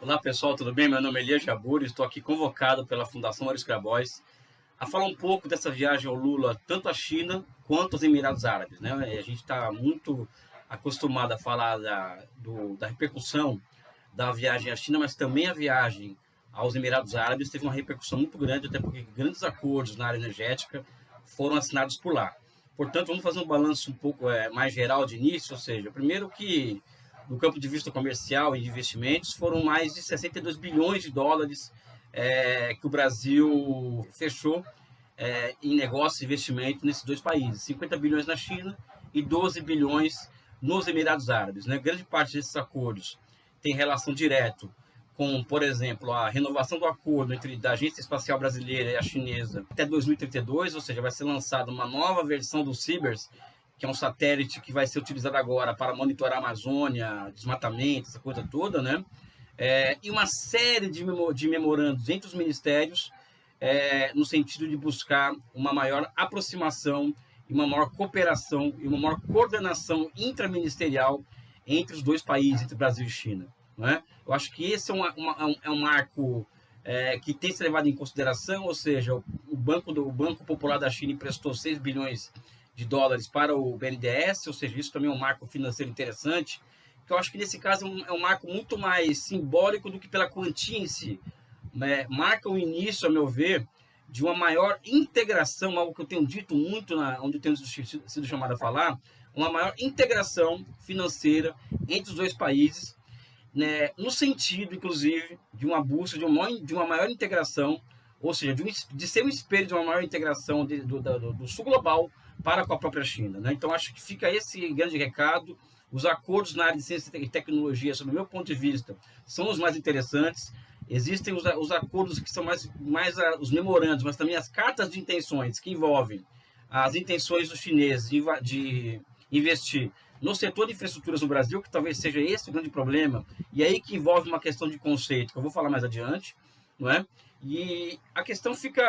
Olá pessoal, tudo bem? Meu nome é Elias Jabur, estou aqui convocado pela Fundação Maurício Grabois a falar um pouco dessa viagem ao Lula, tanto à China quanto aos Emirados Árabes, né? A gente está muito acostumado a falar da repercussão da viagem à China, mas também a viagem aos Emirados Árabes teve uma repercussão muito grande, até porque grandes acordos na área energética foram assinados por lá. Portanto, vamos fazer um balanço um pouco mais geral de início, ou seja, primeiro que do campo de vista comercial e de investimentos, foram mais de 62 bilhões de dólares que o Brasil fechou em negócio e investimento nesses dois países. 50 bilhões na China e 12 bilhões nos Emirados Árabes. Né? Grande parte desses acordos tem relação direta com, por exemplo, a renovação do acordo entre a Agência Espacial Brasileira e a chinesa até 2032, ou seja, vai ser lançada uma nova versão do CIBERS, que é um satélite que vai ser utilizado agora para monitorar a Amazônia, desmatamento, essa coisa toda, né? E uma série de memorandos entre os ministérios no sentido de buscar uma maior aproximação e uma maior cooperação e uma maior coordenação intraministerial entre os dois países, entre Brasil e China. Né? Eu acho que esse é um marco que tem que ser levado em consideração, ou seja, o Banco Popular da China emprestou 6 bilhões de dólares para o BNDES, ou seja, isso também é um marco financeiro interessante, que eu acho que nesse caso é um marco muito mais simbólico do que pela quantia em si. Marca o início, a meu ver, de uma maior integração, algo que eu tenho dito muito, onde eu tenho sido chamado a falar, uma maior integração financeira entre os dois países, né, no sentido, inclusive, de uma busca de uma maior integração, ou seja, de ser um espelho de uma maior integração do sul global para com a própria China. Né? Então, acho que fica esse grande recado. Os acordos na área de ciência e tecnologia, sob o meu ponto de vista, são os mais interessantes. Existem os acordos que são mais os memorandos, mas também as cartas de intenções, que envolvem as intenções dos chineses de investir no setor de infraestruturas no Brasil, que talvez seja esse o grande problema, e aí que envolve uma questão de conceito, que eu vou falar mais adiante, não é? E a questão fica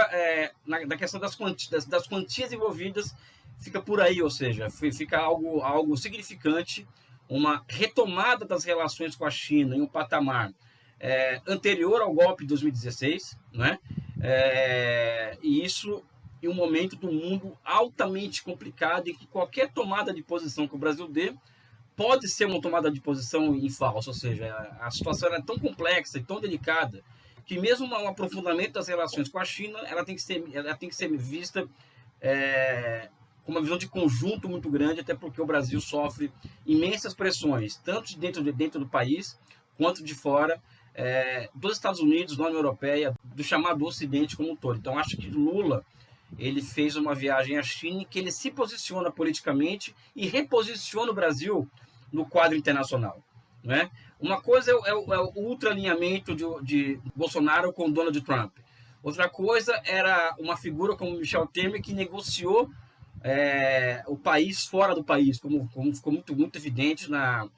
na questão das quantias envolvidas, fica por aí, ou seja, fica algo significante, uma retomada das relações com a China em um patamar anterior ao golpe de 2016, né? E isso em um momento do mundo altamente complicado, em que qualquer tomada de posição que o Brasil dê pode ser uma tomada de posição em falso, ou seja, a situação é tão complexa e tão delicada que mesmo um aprofundamento das relações com a China, ela tem que ser vista com uma visão de conjunto muito grande, até porque o Brasil sofre imensas pressões, tanto dentro do país, quanto de fora, dos Estados Unidos, da União Europeia, do chamado Ocidente como um todo. Então, acho que Lula ele fez uma viagem à China em que ele se posiciona politicamente e reposiciona o Brasil no quadro internacional. Né? Uma coisa é o ultra-alinhamento de Bolsonaro com Donald Trump. Outra coisa era uma figura como Michel Temer, que negociou o país fora do país, como ficou muito evidente na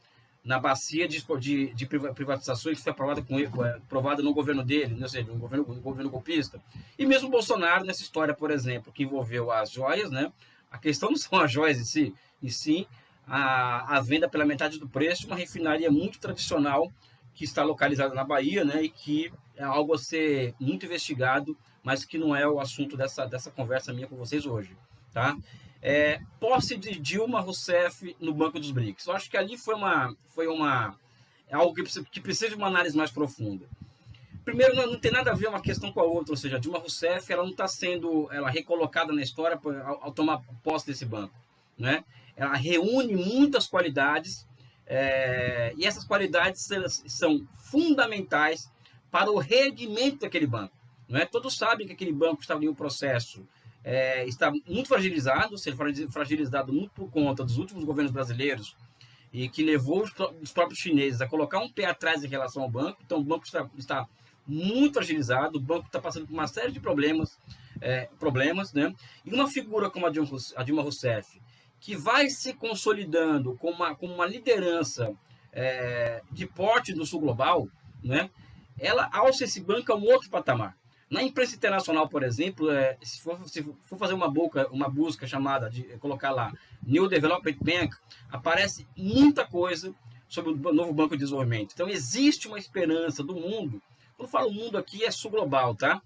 bacia de privatizações que foi aprovada no governo dele, ou seja, no governo golpista. E mesmo Bolsonaro nessa história, por exemplo, que envolveu as joias, né? A questão não são as joias em si, e sim a venda pela metade do preço de uma refinaria muito tradicional que está localizada na Bahia, né? E que é algo a ser muito investigado, mas que não é o assunto dessa conversa minha com vocês hoje, tá? Posse de Dilma Rousseff no Banco dos BRICS. Eu acho que ali foi algo que precisa de uma análise mais profunda. Primeiro, não tem nada a ver uma questão com a outra, ou seja, a Dilma Rousseff ela não está sendo recolocada na história ao tomar posse desse banco. Né? Ela reúne muitas qualidades e essas qualidades são fundamentais para o reerguimento daquele banco. Não é? Todos sabem que aquele banco estava em um processo está muito fragilizado, fragilizado muito por conta dos últimos governos brasileiros e que levou os próprios chineses a colocar um pé atrás em relação ao banco. Então, o banco está muito fragilizado, o banco está passando por uma série de problemas, né? E uma figura como a Dilma Rousseff, que vai se consolidando como uma liderança de porte do sul global, né? Ela alça esse banco a um outro patamar. Na imprensa internacional, por exemplo, se for fazer uma busca chamada de colocar lá New Development Bank, aparece muita coisa sobre o novo Banco de Desenvolvimento. Então, existe uma esperança do mundo, quando eu falo mundo aqui, é sul global, tá?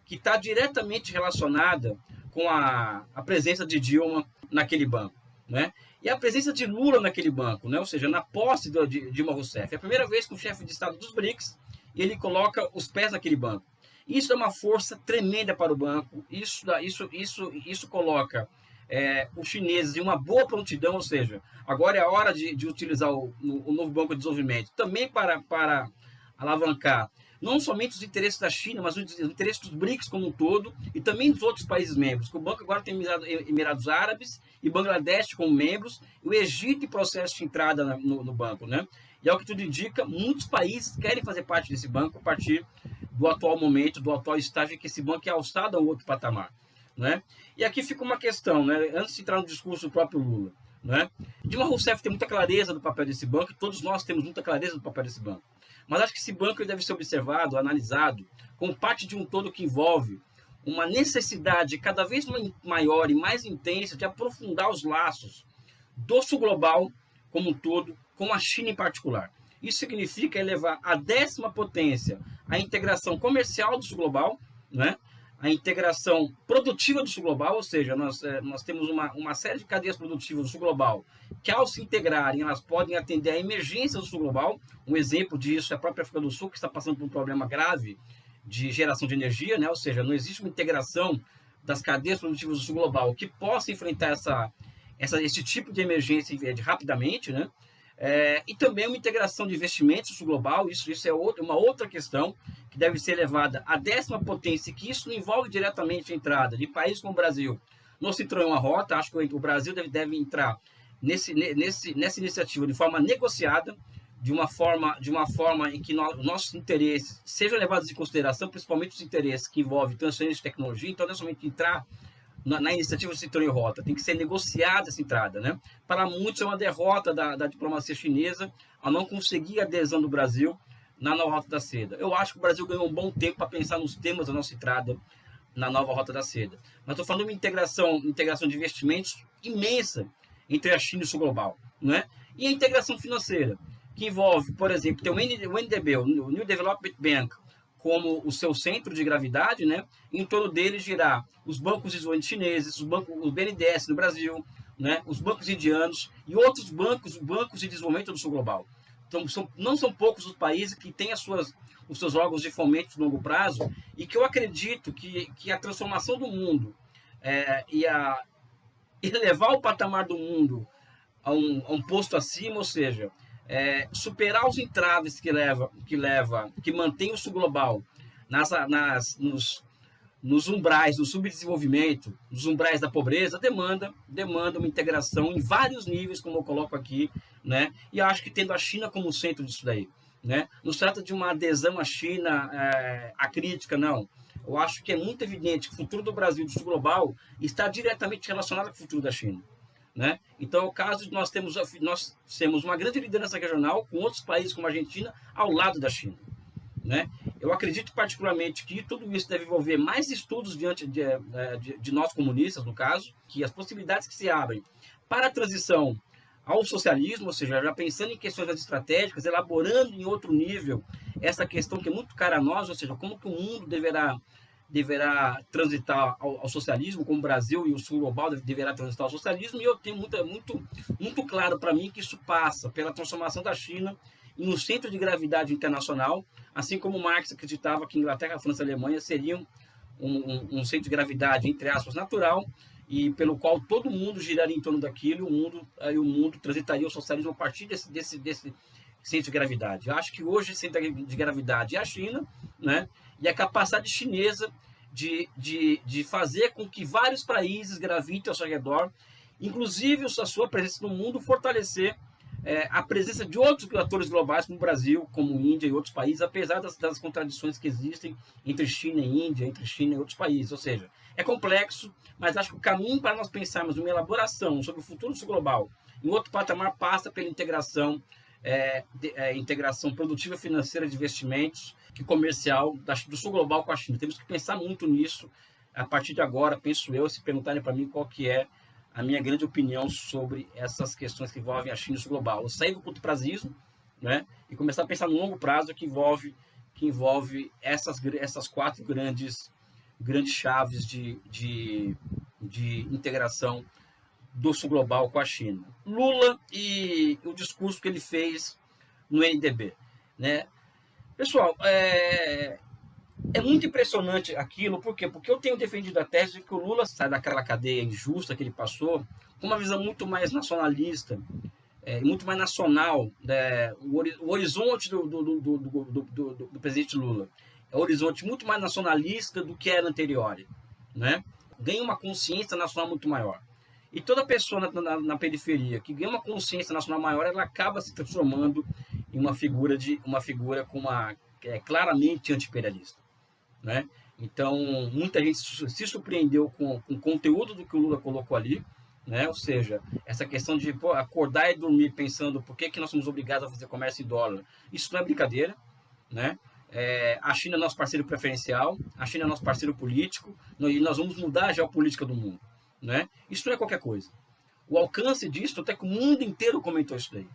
Que está diretamente relacionada com a presença de Dilma naquele banco, né? E a presença de Lula naquele banco, né? Ou seja, na posse de Dilma Rousseff. É a primeira vez que o chefe de Estado dos BRICS ele coloca os pés naquele banco. Isso é uma força tremenda para o banco. Isso coloca os chineses em uma boa prontidão, ou seja, agora é a hora de utilizar o novo Banco de Desenvolvimento também para alavancar não somente os interesses da China, mas os interesses dos BRICS como um todo e também dos outros países membros. O banco agora tem Emirados Árabes e Bangladesh como membros, e o Egito em processo de entrada no banco, né? E ao que tudo indica, muitos países querem fazer parte desse banco a partir do atual momento, do atual estágio em que esse banco é alçado a um outro patamar, né? E aqui fica uma questão, né? Antes de entrar no discurso do próprio Lula, né? Dilma Rousseff tem muita clareza do papel desse banco, e todos nós temos muita clareza do papel desse banco. Mas acho que esse banco deve ser observado, analisado, como parte de um todo que envolve uma necessidade cada vez maior e mais intensa de aprofundar os laços do sul global como um todo, com a China em particular. Isso significa elevar à 10ª potência a integração comercial do sul global, né? A integração produtiva do sul global, ou seja, nós temos uma série de cadeias produtivas do sul global que, ao se integrarem, elas podem atender à emergência do sul global. Um exemplo disso é a própria África do Sul, que está passando por um problema grave de geração de energia, né? Ou seja, não existe uma integração das cadeias produtivas do sul global que possa enfrentar esse tipo de emergência rapidamente, né? E também uma integração de investimentos global, isso é uma outra questão que deve ser levada à 10ª potência, que isso não envolve diretamente a entrada de países como o Brasil no Citroën Uma Rota. Acho que o Brasil deve entrar nessa iniciativa de forma negociada, de uma forma em que nossos interesses sejam levados em consideração, principalmente os interesses que envolvem transferência de tecnologia. Então, não é somente entrar na iniciativa do Citroën Rota, tem que ser negociada essa entrada, né? Para muitos é uma derrota da diplomacia chinesa a não conseguir a adesão do Brasil na nova Rota da Seda. Eu acho que o Brasil ganhou um bom tempo para pensar nos temas da nossa entrada na nova Rota da Seda. Mas estou falando de uma integração de investimentos imensa entre a China e o sul global, né? E a integração financeira, que envolve, por exemplo, ter o NDB, o New Development Bank, como o seu centro de gravidade, né? Em torno dele girar os bancos de desenvolvimento chineses, os BNDES no Brasil, né? Os bancos indianos e outros bancos de desenvolvimento do sul global. Então, não são poucos os países que têm os seus órgãos de fomento de longo prazo, e que eu acredito que a transformação do mundo e levar o patamar do mundo a um posto acima, ou seja, superar os entraves que mantém o sul global nos umbrais do subdesenvolvimento, nos umbrais da pobreza, demanda uma integração em vários níveis, como eu coloco aqui, né? E acho que tendo a China como centro disso daí, né? Não se trata de uma adesão à China acrítica, não. Eu acho que é muito evidente que o futuro do Brasil e do sul global está diretamente relacionado com o futuro da China, né? Então, é o caso de nós temos uma grande liderança regional com outros países como a Argentina ao lado da China, né? Eu acredito particularmente que tudo isso deve envolver mais estudos diante de nós comunistas, no caso, que as possibilidades que se abrem para a transição ao socialismo, ou seja, já pensando em questões mais estratégicas, elaborando em outro nível essa questão que é muito cara a nós, ou seja, como que o mundo deverá transitar ao socialismo, como o Brasil e o sul global deverá transitar ao socialismo. E eu tenho muito claro para mim que isso passa pela transformação da China em um centro de gravidade internacional, assim como Marx acreditava que Inglaterra, França e Alemanha seriam um centro de gravidade, entre aspas, natural, e pelo qual todo mundo giraria em torno daquilo, o mundo transitaria ao socialismo a partir desse centro de gravidade. Eu acho que hoje o centro de gravidade é a China, né? E a capacidade chinesa de fazer com que vários países gravitem ao seu redor, inclusive a sua presença no mundo, fortalecer a presença de outros atores globais, como o Brasil, como a Índia e outros países, apesar das contradições que existem entre China e Índia, entre China e outros países. Ou seja, é complexo, mas acho que o caminho para nós pensarmos uma elaboração sobre o futuro do sul global em outro patamar passa pela integração produtiva financeira de investimentos e comercial do sul global com a China. Temos que pensar muito nisso a partir de agora, penso eu, se perguntarem para mim qual que é a minha grande opinião sobre essas questões que envolvem a China e o sul global. Eu saí do curto prazismo, né? E começar a pensar no longo prazo que envolve essas quatro grandes chaves de integração do sul global com a China. Lula e o discurso que ele fez no NDB, né? Pessoal, é muito impressionante aquilo, por quê? Porque eu tenho defendido a tese de que o Lula sai daquela cadeia injusta que ele passou com uma visão muito mais nacionalista, muito mais nacional. O horizonte do presidente Lula é um horizonte muito mais nacionalista do que era anterior, né? Ganha uma consciência nacional muito maior. E toda pessoa na periferia que ganha uma consciência nacional maior, ela acaba se transformando em uma figura com claramente anti-imperialista, né? Então, muita gente se surpreendeu com o conteúdo do que o Lula colocou ali, né? Ou seja, essa questão de acordar e dormir pensando por que nós somos obrigados a fazer comércio em dólar, isso não é brincadeira, né? A China é nosso parceiro preferencial, a China é nosso parceiro político, e nós vamos mudar a geopolítica do mundo, né? Isso não é qualquer coisa. O alcance disso, até que o mundo inteiro comentou isso daí.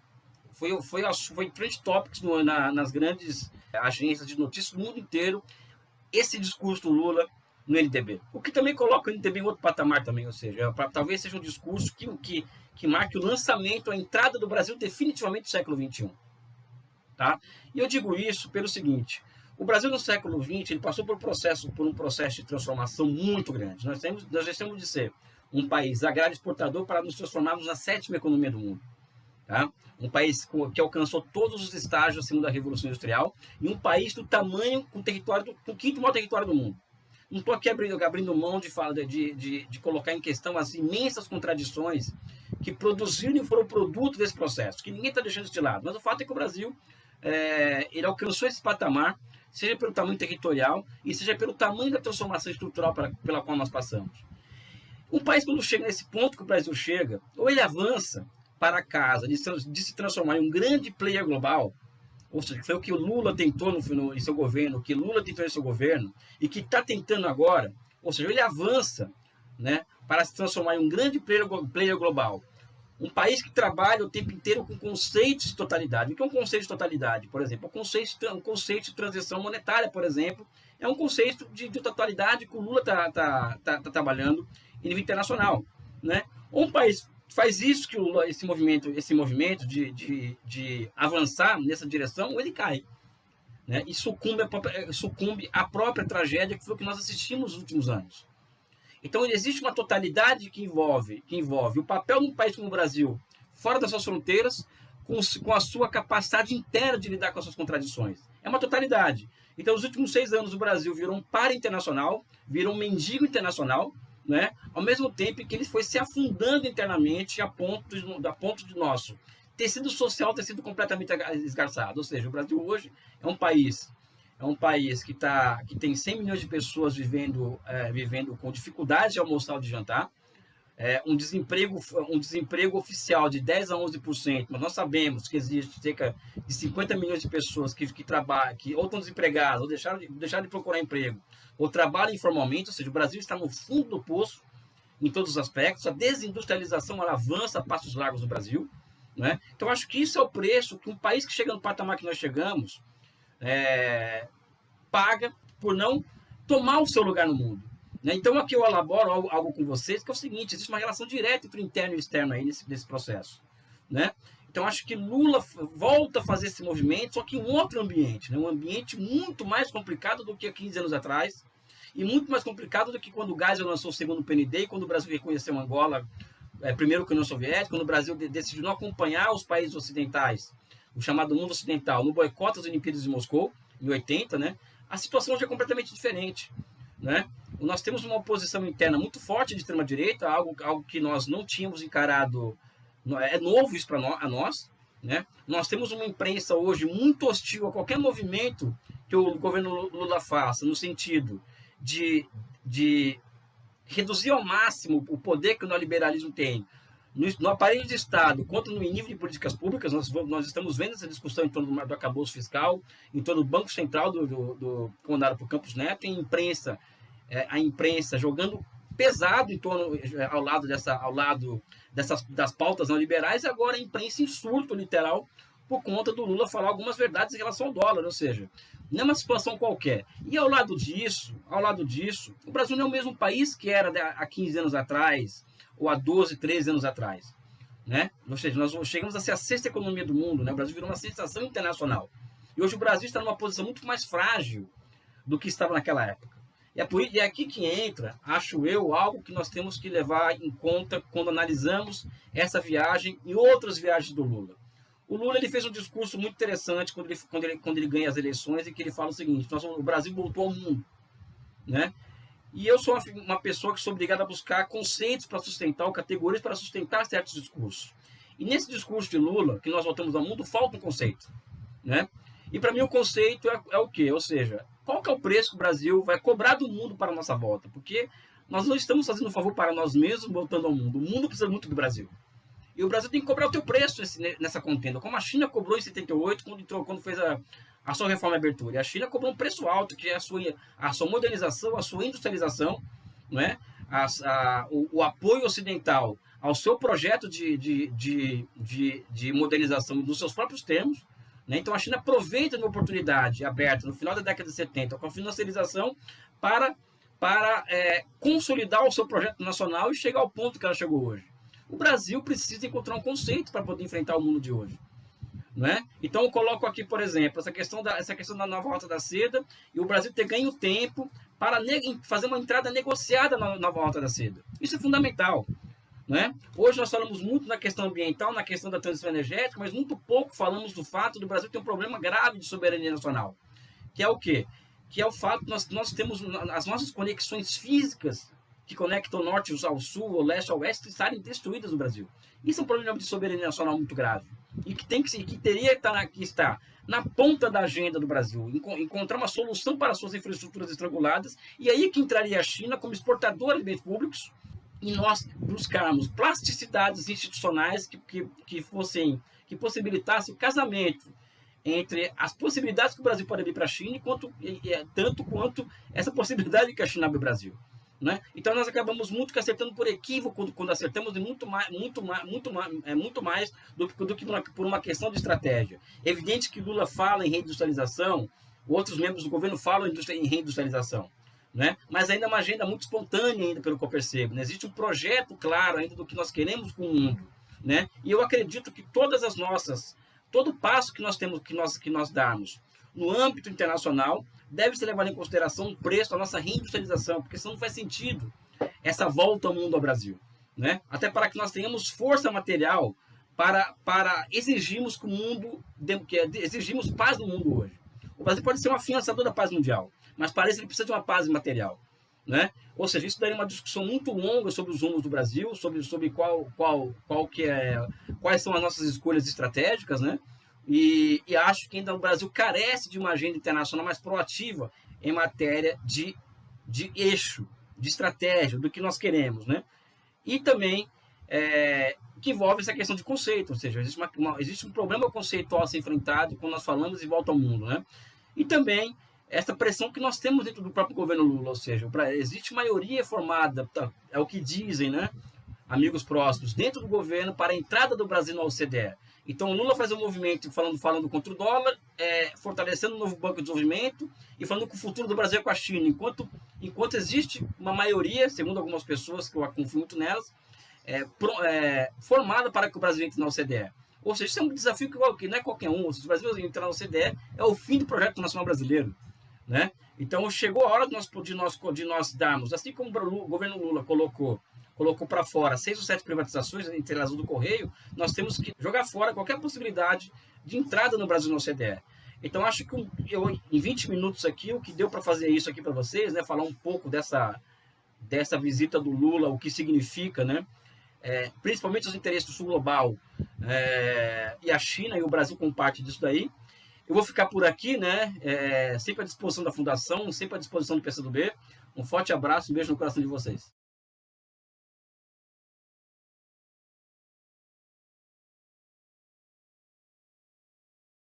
Foi trend topics nas grandes agências de notícias do mundo inteiro, esse discurso do Lula no NDB. O que também coloca o NDB em outro patamar também, ou seja, talvez seja um discurso que marque o lançamento, a entrada do Brasil definitivamente no século XXI. Tá? E eu digo isso pelo seguinte: o Brasil no século XX ele passou por um processo de transformação muito grande. Nós deixamos de ser um país agrário exportador para nos transformarmos na 7ª economia do mundo. Tá? Um país que alcançou todos os estágios acima da Revolução Industrial e um país do tamanho, com o 5º maior território do mundo. Não estou aqui abrindo mão de colocar em questão as imensas contradições que produziram e foram produto desse processo, que ninguém está deixando isso de lado. Mas o fato é que o Brasil ele alcançou esse patamar, seja pelo tamanho territorial e seja pelo tamanho da transformação estrutural pela qual nós passamos. Um país, quando chega nesse ponto que o Brasil chega, ou ele avança para casa de se transformar em um grande player global, ou seja, que foi o que o Lula tentou em seu governo, o que Lula tentou em seu governo, e que está tentando agora, ou seja, ele avança, né, para se transformar em um grande player global. Um país que trabalha o tempo inteiro com conceitos de totalidade. O que é um conceito de totalidade? Por exemplo, um conceito de transição monetária, por exemplo, é um conceito de totalidade que o Lula está trabalhando em nível internacional, né? Um país faz isso, que esse movimento de avançar nessa direção, ele cai, né? E sucumbe à própria tragédia que foi o que nós assistimos nos últimos anos. Então, existe uma totalidade que envolve o papel de um país como o Brasil, fora das suas fronteiras, com a sua capacidade interna de lidar com as suas contradições. É uma totalidade. Então, nos últimos 6 anos, o Brasil virou um par internacional, virou um mendigo internacional, né? Ao mesmo tempo que ele foi se afundando internamente a ponto de nosso tecido social ter sido completamente esgarçado. Ou seja, o Brasil hoje é um país que tem 100 milhões de pessoas vivendo com dificuldade de almoçar ou de jantar, um desemprego oficial de 10 a 11%, mas nós sabemos que existe cerca de 50 milhões de pessoas que trabalham, que ou estão desempregadas, ou deixaram de procurar emprego, ou trabalham informalmente. Ou seja, o Brasil está no fundo do poço em todos os aspectos. A desindustrialização ela avança a passos largos no Brasil, né? Então, acho que isso é o preço que um país que chega no patamar que nós chegamos paga por não tomar o seu lugar no mundo, né? Então, aqui eu elaboro algo com vocês, que é o seguinte: existe uma relação direta entre o interno e o externo aí nesse processo, né? Então, acho que Lula volta a fazer esse movimento, só que em um outro ambiente, né? Um ambiente muito mais complicado do que há 15 anos atrás, e muito mais complicado do que quando o Geisel lançou o segundo PND, e quando o Brasil reconheceu Angola, primeiro que a União Soviética, quando o Brasil decidiu não acompanhar os países ocidentais, o chamado mundo ocidental, no boicote às Olimpíadas de Moscou, em 80, né? A situação já é completamente diferente, né? Nós temos uma oposição interna muito forte de extrema-direita, algo que nós não tínhamos encarado. É novo isso para nós, né? Nós temos uma imprensa hoje muito hostil a qualquer movimento que o governo Lula faça, no sentido de reduzir ao máximo o poder que o neoliberalismo tem no aparelho de Estado, quanto no nível de políticas públicas. Nós estamos vendo essa discussão em torno do arcabouço fiscal, em torno do Banco Central comandado por Campos Neto, e a imprensa jogando pesado ao lado das pautas neoliberais, e agora a imprensa em surto literal por conta do Lula falar algumas verdades em relação ao dólar, ou seja, não é uma situação qualquer. E ao lado disso, o Brasil não é o mesmo país que era há 15 anos atrás, ou há 12, 13 anos atrás. Né? Ou seja, nós chegamos a ser a sexta economia do mundo, né? O Brasil virou uma sensação internacional. E hoje o Brasil está numa posição muito mais frágil do que estava naquela época. E é aqui que entra, acho eu, algo que nós temos que levar em conta quando analisamos essa viagem e outras viagens do Lula. O Lula ele fez um discurso muito interessante quando ele ganha as eleições, em que ele fala o seguinte: o Brasil voltou ao mundo. Né? E eu sou uma pessoa que sou obrigada a buscar conceitos para sustentar, ou categorias para sustentar certos discursos. E nesse discurso de Lula, que nós voltamos ao mundo, falta um conceito. Né? E para mim o conceito é o quê? Ou seja, qual que é o preço que o Brasil vai cobrar do mundo para a nossa volta? Porque nós não estamos fazendo um favor para nós mesmos voltando ao mundo. O mundo precisa muito do Brasil. E o Brasil tem que cobrar o teu preço nessa contenda. Como a China cobrou em 78, quando fez a sua reforma e abertura. E a China cobrou um preço alto, que é a sua modernização, a sua industrialização, não é? O apoio ocidental ao seu projeto de modernização dos seus próprios termos. Né? Então a China aproveita uma oportunidade aberta no final da década de 70 com a financiarização para consolidar o seu projeto nacional e chegar ao ponto que ela chegou hoje. O Brasil precisa encontrar um conceito para poder enfrentar o mundo de hoje. Né? Então eu coloco aqui, por exemplo, essa questão da nova rota da seda e o Brasil ter ganho tempo para fazer uma entrada negociada na nova rota da seda. Isso é fundamental. Né? Hoje nós falamos muito na questão ambiental, na questão da transição energética, mas muito pouco falamos do fato do Brasil ter um problema grave de soberania nacional. Que é o quê? Que é o fato de nós temos as nossas conexões físicas que conectam o norte ao sul, o leste ao oeste, estarem destruídas no Brasil. Isso é um problema de soberania nacional muito grave. E que teria que estar na ponta da agenda do Brasil, encontrar uma solução para suas infraestruturas estranguladas, e aí que entraria a China como exportadora de bens públicos, e nós buscarmos plasticidades institucionais que possibilitassem o casamento entre as possibilidades que o Brasil pode abrir para a China, tanto quanto essa possibilidade que a China abre o Brasil. Né? Então nós acabamos muito que acertando por equívoco quando acertamos, e muito mais do que por uma questão de estratégia. É evidente que Lula fala em reindustrialização, outros membros do governo falam em reindustrialização. Né? Mas ainda é uma agenda muito espontânea, ainda pelo que eu percebo. Não existe um projeto claro ainda do que nós queremos com o mundo. Né? E eu acredito que todo passo que nós temos, que nós darmos no âmbito internacional, deve ser levado em consideração o preço da nossa reindustrialização, porque senão não faz sentido essa volta ao mundo ao Brasil. Né? Até para que nós tenhamos força material para exigirmos que o mundo, exigimos paz no mundo hoje. O Brasil pode ser um afiançador da paz mundial, mas parece que ele precisa de uma paz material. Né? Ou seja, isso daria uma discussão muito longa sobre os rumos do Brasil, sobre quais são as nossas escolhas estratégicas, né? E acho que ainda o Brasil carece de uma agenda internacional mais proativa em matéria de eixo, de estratégia, do que nós queremos. Né? E também que envolve essa questão de conceito, ou seja, existe um problema conceitual a ser enfrentado quando nós falamos de volta ao mundo. Né? E também essa pressão que nós temos dentro do próprio governo Lula, ou seja, existe maioria formada, é o que dizem, né, amigos próximos, dentro do governo para a entrada do Brasil na OCDE. Então o Lula faz um movimento falando contra o dólar, fortalecendo o novo Banco de Desenvolvimento e falando que o futuro do Brasil é com a China, enquanto existe uma maioria, segundo algumas pessoas, que eu confio muito nelas, formada para que o Brasil entre na OCDE. Ou seja, isso é um desafio que não é qualquer um. Se o Brasil entrar na OCDE, é o fim do projeto nacional brasileiro. Né? Então chegou a hora de nós darmos, assim como o governo Lula colocou para fora 6 ou 7 privatizações, entre elas do Correio, nós temos que jogar fora qualquer possibilidade de entrada no Brasil na OCDE. Então acho que em 20 minutos aqui, o que deu para fazer isso aqui para vocês, né, falar um pouco dessa visita do Lula, o que significa, né, principalmente os interesses do Sul Global, e a China e o Brasil como parte disso daí. Eu vou ficar por aqui, né? Sempre à disposição da Fundação, sempre à disposição do PCdoB. Um forte abraço, um beijo no coração de vocês.